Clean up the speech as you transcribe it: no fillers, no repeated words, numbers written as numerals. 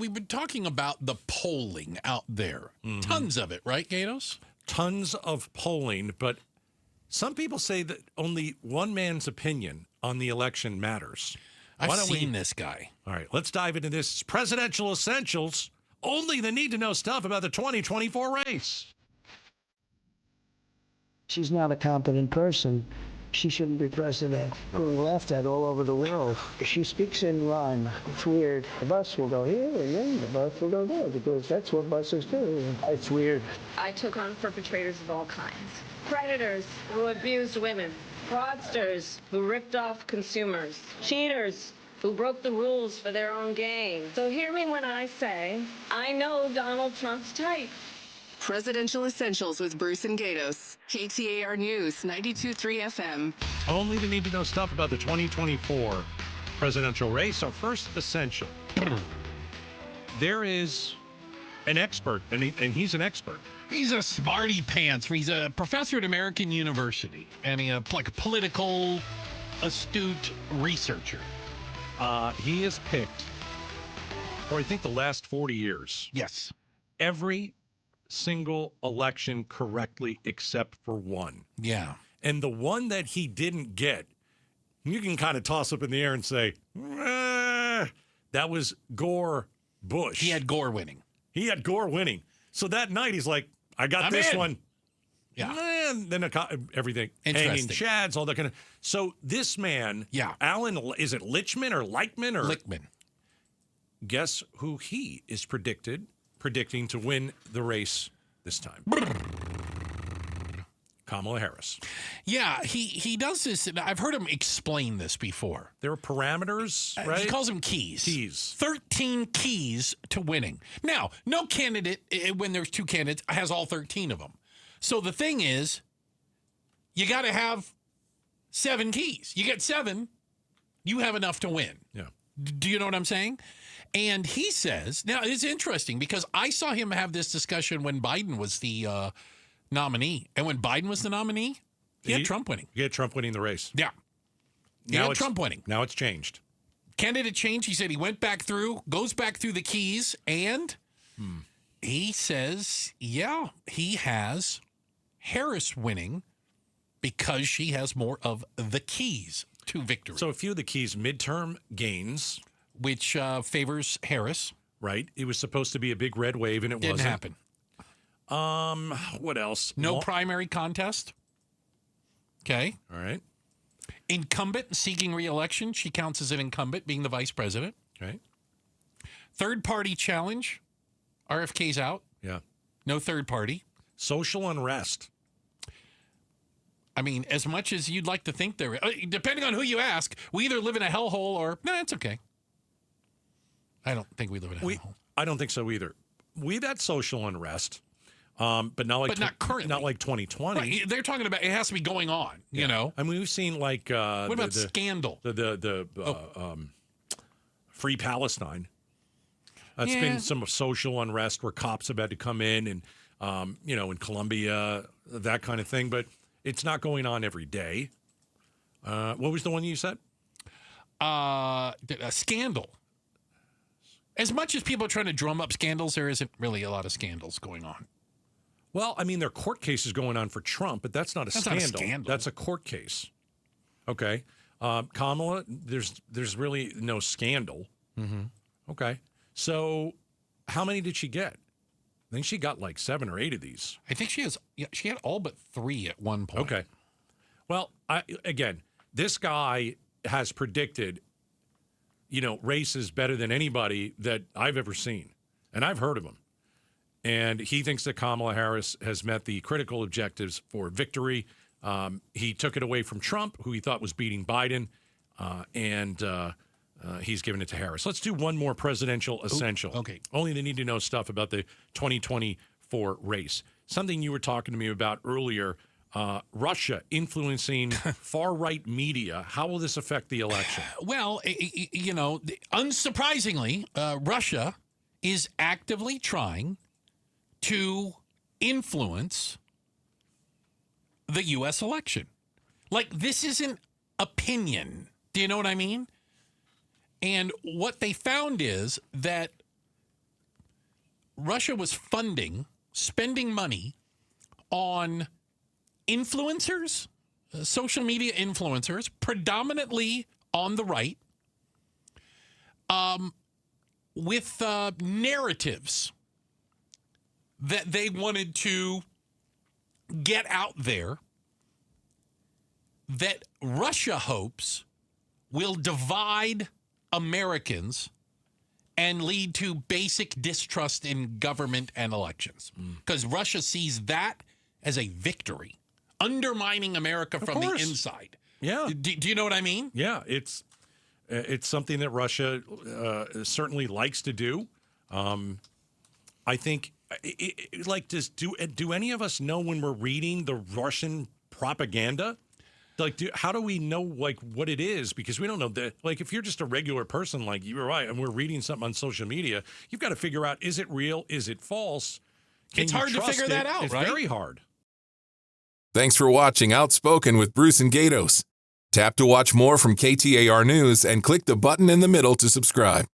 we've been talking about the polling out there. Mm-hmm. Tons of it, right, Gaydos? Tons of polling, but some people say that only one man's opinion on the election matters. I've seen this guy. All right, let's dive into this. Presidential Essentials, only the need-to-know stuff about the 2024 race. She's not a competent person. She shouldn't be president. Being laughed at all over the world. She speaks in rhyme. It's weird. The bus will go here, and then the bus will go there, because that's what buses do. It's weird. I took on perpetrators of all kinds. Predators who abused women. Fraudsters who ripped off consumers. Cheaters who broke the rules for their own gain. So hear me when I say, I know Donald Trump's type. Presidential Essentials with Bruce and Gaydos. KTAR News, 92.3 FM. Only the need-to-know stuff about the 2024 presidential race. Our first essential. There is an expert, and he's an expert. He's a smarty pants. He's a professor at American University, and he's like a political, astute researcher. He is picked for, I think, the last 40 years. Yes. Every single election correctly except for one. Yeah. And the one that he didn't get, you can kind of toss up in the air and say, that was Gore Bush. He had Gore winning. So that night he's like, I got this one. Yeah. And then everything. Hanging chads, all that kind of. So this man, Alan, is it Lichtman or Lichtman or? Lichtman. Guess who he is predicting to win the race this time? Kamala Harris. Yeah, he does this. I've heard him explain this before. There are parameters, right? He calls them keys. Keys. 13 keys to winning. Now, no candidate, when there's two candidates, has all 13 of them. So the thing is, you got to have 7 keys. You get 7, you have enough to win. Yeah. Do you know what I'm saying? And he says, now it's interesting because I saw him have this discussion when Biden was the nominee. And when Biden was the nominee, he had Trump winning. He had Trump winning the race. Yeah. He had Trump winning. Now it's changed. Candidate change. He said he went back through, goes back through the keys, and he says, yeah, he has Harris winning because she has more of the keys to victory. So a few of the keys, midterm gains. Which favors Harris. Right. It was supposed to be a big red wave, and it Didn't wasn't. happen. What else? No primary contest. Okay. All right. Incumbent seeking re-election. She counts as an incumbent, being the vice president. Okay. Third party challenge. RFK's out. Yeah. No third party. Social unrest. I mean, as much as you'd like to think there, depending on who you ask, we either live in a hellhole or, it's okay. I don't think we live in a hellhole. I don't think so either. We've had social unrest, but not not currently. Not like 2020. Right. They're talking about it has to be going on. You know. I mean, we've seen like what about scandal? The Free Palestine. That's been some social unrest where cops have had to come in and in Colombia, that kind of thing. But it's not going on every day. What was the one you said? A scandal. As much as people are trying to drum up scandals, there isn't really a lot of scandals going on. Well, I mean, there are court cases going on for Trump, but that's not a scandal. Not a scandal. That's a court case. Okay. Kamala, there's really no scandal. Mm-hmm. Okay. So how many did she get? I think she got like 7 or 8 of these. I think she had all but 3 at one point. Okay. Well, this guy has predicted, races better than anybody that I've ever seen. And I've heard of him. And he thinks that Kamala Harris has met the critical objectives for victory. He took it away from Trump, who he thought was beating Biden, and he's given it to Harris. Let's do one more presidential essential. Okay. Only they need to know stuff about the 2024 race. Something you were talking to me about earlier, Russia influencing far-right media. How will this affect the election? Well, unsurprisingly, Russia is actively trying to influence the U.S. election. Like, this isn't opinion. Do you know what I mean? And what they found is that Russia was spending money on influencers, social media influencers, predominantly on the right, with narratives that they wanted to get out there that Russia hopes will divide Americans and lead to basic distrust in government and elections. Because Russia sees that as a victory, undermining America from the inside. Yeah. Do you know what I mean? Yeah, it's something that Russia certainly likes to do. I think, do any of us know when we're reading the Russian propaganda? How do we know what it is? Because we don't know that. If you're just a regular person like you're right, and we're reading something on social media, you've got to figure out: is it real? Is it false? It's hard to figure that out, it's right? It's very hard. Thanks for watching Outspoken with Bruce and Gaydos. Tap to watch more from KTAR News and click the button in the middle to subscribe.